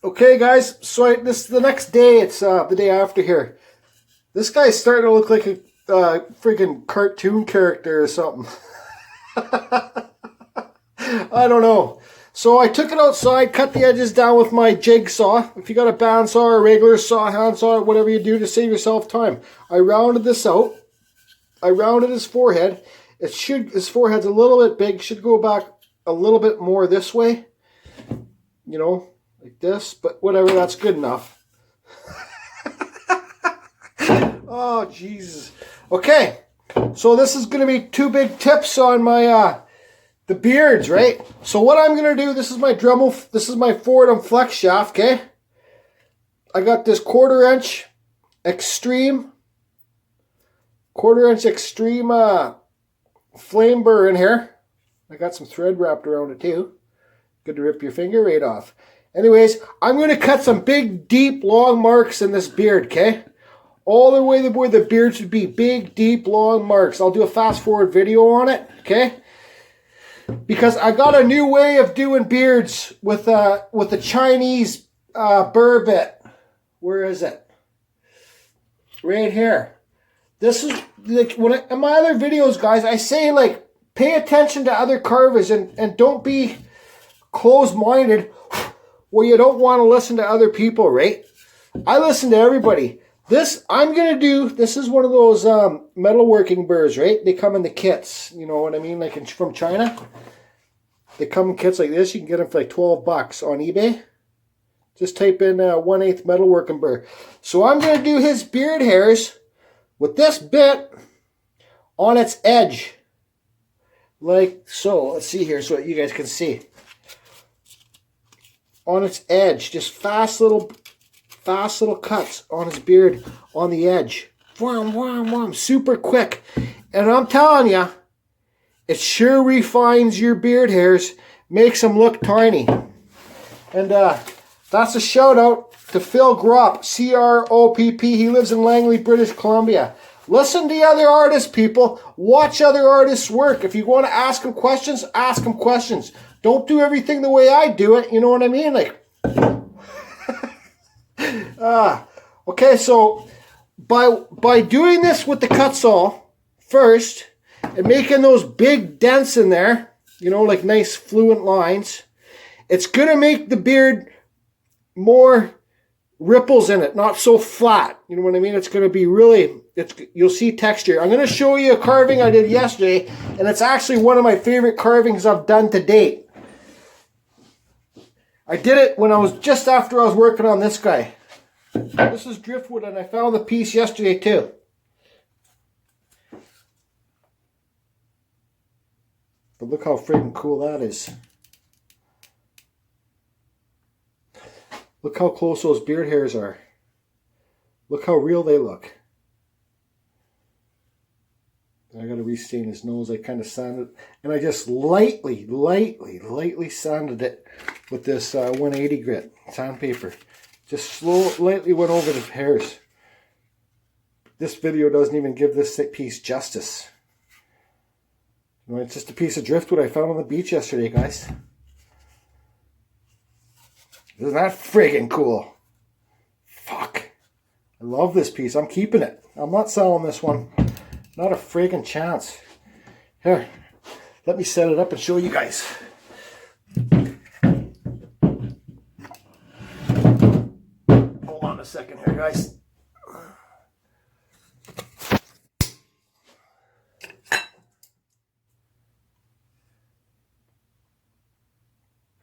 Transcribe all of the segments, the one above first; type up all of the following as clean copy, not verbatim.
Okay, guys, so this is the next day. It's the day after here. This guy's starting to look like a freaking cartoon character or something. I don't know. So I took it outside, cut the edges down with my jigsaw. If you got a bandsaw or a regular saw, handsaw, whatever you do to save yourself time. I rounded this out. I rounded his forehead. His forehead's a little bit big. Should go back a little bit more this way. You know, like this. But whatever, that's good enough. Oh, Jesus. Okay. So this is going to be 2 big tips on my the beards, right? So what I'm going to do, this is my Dremel, this is my forward and flex shaft, okay? I got this 1/4 inch extreme flame burr in here. I got some thread wrapped around it too. Good to rip your finger right off. Anyways, I'm going to cut some big, deep, long marks in this beard, okay? All the way where the beard should be. Big, deep, long marks. I'll do a fast forward video on it, okay? Because I got a new way of doing beards with the Chinese burr bit. Where is it? Right here. This is like in my other videos, guys, I say like pay attention to other carvers and don't be closed-minded where you don't want to listen to other people, right? I listen to everybody. This is one of those metalworking burrs, right? They come in the kits, you know what I mean? Like from China. They come in kits like this. You can get them for like $12 on eBay. Just type in 1/8 metalworking burr. So I'm going to do his beard hairs with this bit on its edge. Like so. Let's see here so you guys can see. On its edge. Just fast little cuts on his beard on the edge. Wham, wham, wham. Super quick. And I'm telling you, it sure refines your beard hairs, makes them look tiny. And that's a shout out to Phil Gropp, C-R-O-P-P. He lives in Langley, British Columbia. Listen to other artists, people. Watch other artists work. If you want to ask them questions, ask them questions. Don't do everything the way I do it. You know what I mean? Like, okay, so by doing this with the Kutzall first and making those big dents in there, you know, like nice fluent lines, it's going to make the beard more ripples in it, not so flat. You know what I mean? It's going to be really, you'll see texture. I'm going to show you a carving I did yesterday, and it's actually one of my favorite carvings I've done to date. I did it when I was just after I was working on this guy. This is driftwood, and I found the piece yesterday too. But look how freaking cool that is. Look how close those beard hairs are. Look how real they look. I gotta restain his nose. I kind of sanded, and I just lightly sanded it with this 180 grit sandpaper. Just lightly went over the hairs. This video doesn't even give this piece justice. You know, it's just a piece of driftwood I found on the beach yesterday, guys. Isn't that friggin' cool? Fuck. I love this piece. I'm keeping it. I'm not selling this one. Not a friggin' chance. Here, let me set it up and show you guys. Hold on a second here, guys.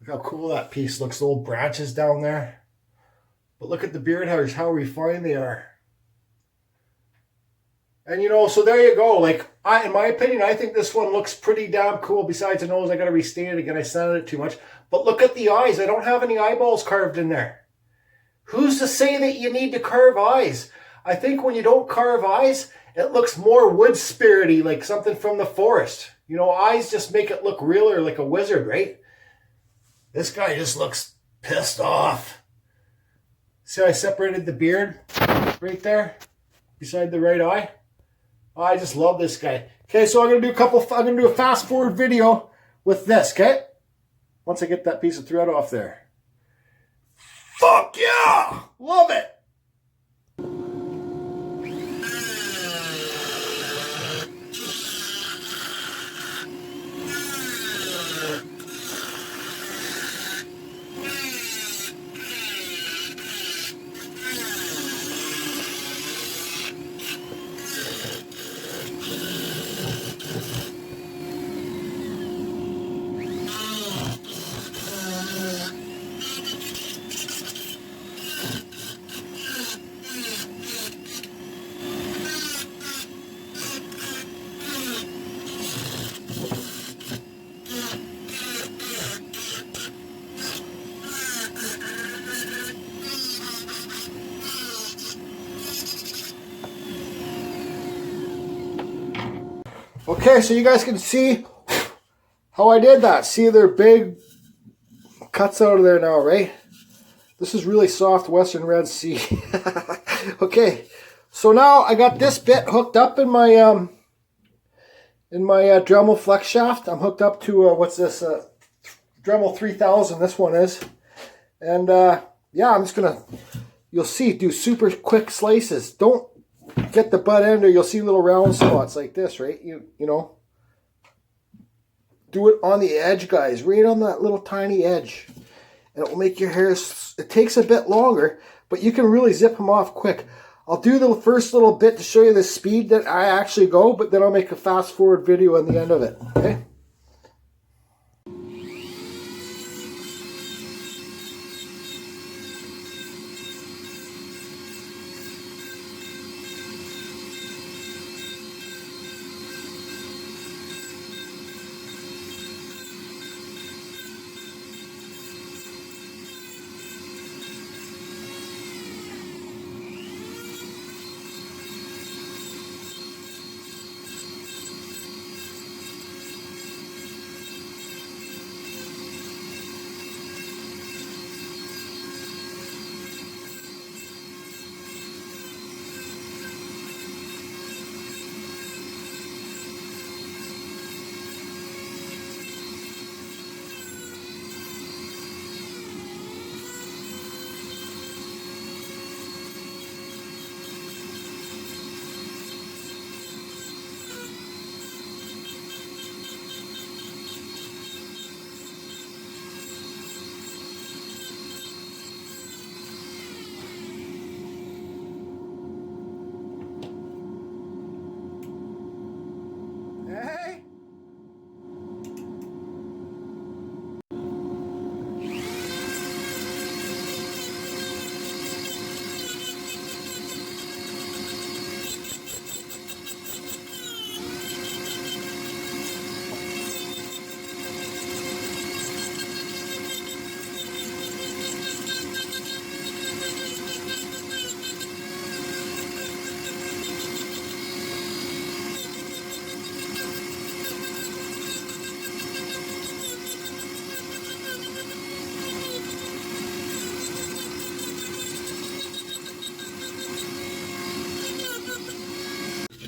Look how cool that piece looks. The old branches down there. But look at the beard hairs, how refined they are. And you know, so there you go. Like, in my opinion, I think this one looks pretty damn cool. Besides the nose, I got to restain it again. I sanded it too much. But look at the eyes. I don't have any eyeballs carved in there. Who's to say that you need to carve eyes? I think when you don't carve eyes, it looks more wood spirity, like something from the forest. You know, eyes just make it look realer, like a wizard, right? This guy just looks pissed off. See how I separated the beard right there beside the right eye? Oh, I just love this guy. Okay, so I'm gonna do a fast forward video with this, okay? Once I get that piece of thread off there. Fuck! Okay, so you guys can see how I did that. See, they're big cuts out of there now, right? This is really soft Western Red Sea. Okay, so now I got this bit hooked up in my Dremel flex shaft. I'm hooked up to what's this? Dremel 3000. This one is, and yeah, I'm just gonna. You'll see, do super quick slices. Don't get the butt end, or you'll see little round spots like this, right? You know, do it on the edge, guys, right on that little tiny edge, and it will make your hairs. It takes a bit longer, but you can really zip them off quick. I'll do the first little bit to show you the speed that I actually go, but then I'll make a fast forward video on the end of it. Okay.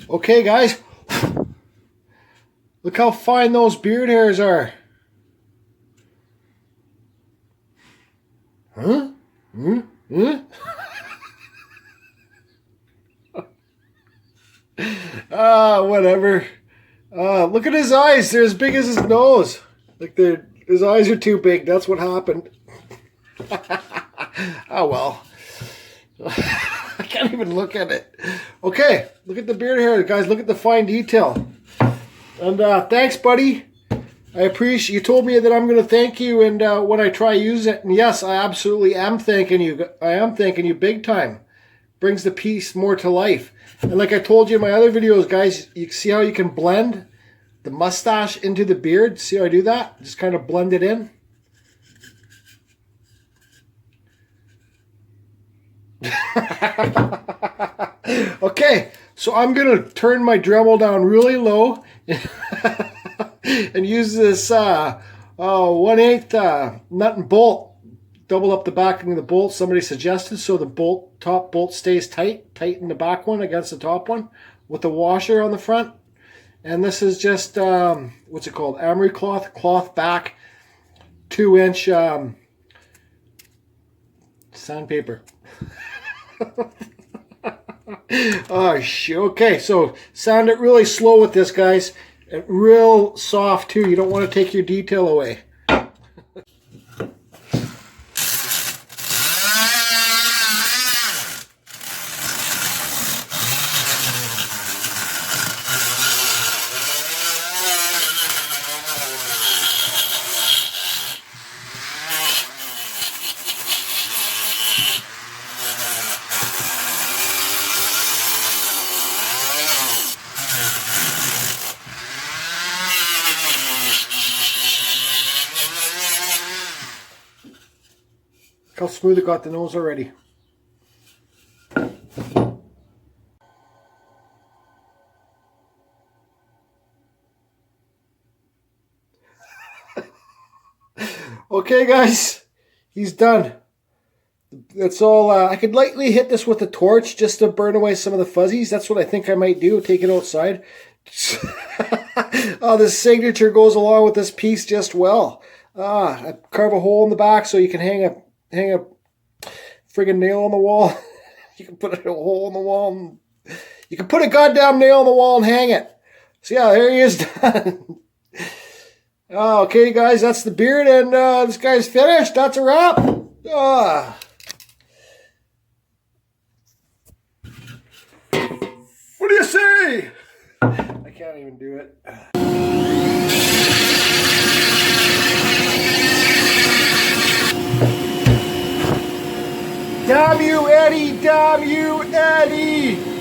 Okay, guys, look how fine those beard hairs are. Huh? Hmm? Hmm? Whatever. Look at his eyes. They're as big as his nose. Like his eyes are too big. That's what happened. Oh, well. I can't even look at it. Okay, look at the beard hair, guys. Look at the fine detail. And thanks, buddy. I appreciate you told me that I'm going to thank you, and when I try use it, and yes, I absolutely am thanking you. I am thanking you big time. Brings the piece more to life. And like I told you in my other videos, guys, you see how you can blend the mustache into the beard? See how I do that? Just kind of blend it in. Okay, so I'm going to turn my Dremel down really low and use this 1/8 nut and bolt. Double up the backing of the bolt somebody suggested, so the top bolt stays tight. Tighten the back one against the top one with the washer on the front. And this is just, what's it called? Emery cloth back, 2-inch sandpaper. Oh, shit. Okay, so sound it really slow with this, guys. And real soft, too. You don't want to take your detail away. Look how smooth it got the nose already. Okay, guys, he's done. That's all. I could lightly hit this with a torch just to burn away some of the fuzzies. That's what I think I might do. Take it outside. Oh, this signature goes along with this piece just well. I carve a hole in the back so you can hang a friggin' nail on the wall. You can put a hole in the wall. And you can put a goddamn nail on the wall and hang it. So yeah, there he is done. Okay, guys, that's the beard, and this guy's finished. That's a wrap. What do you say? I can't even do it. Damn you, Eddie! Damn you, Eddie!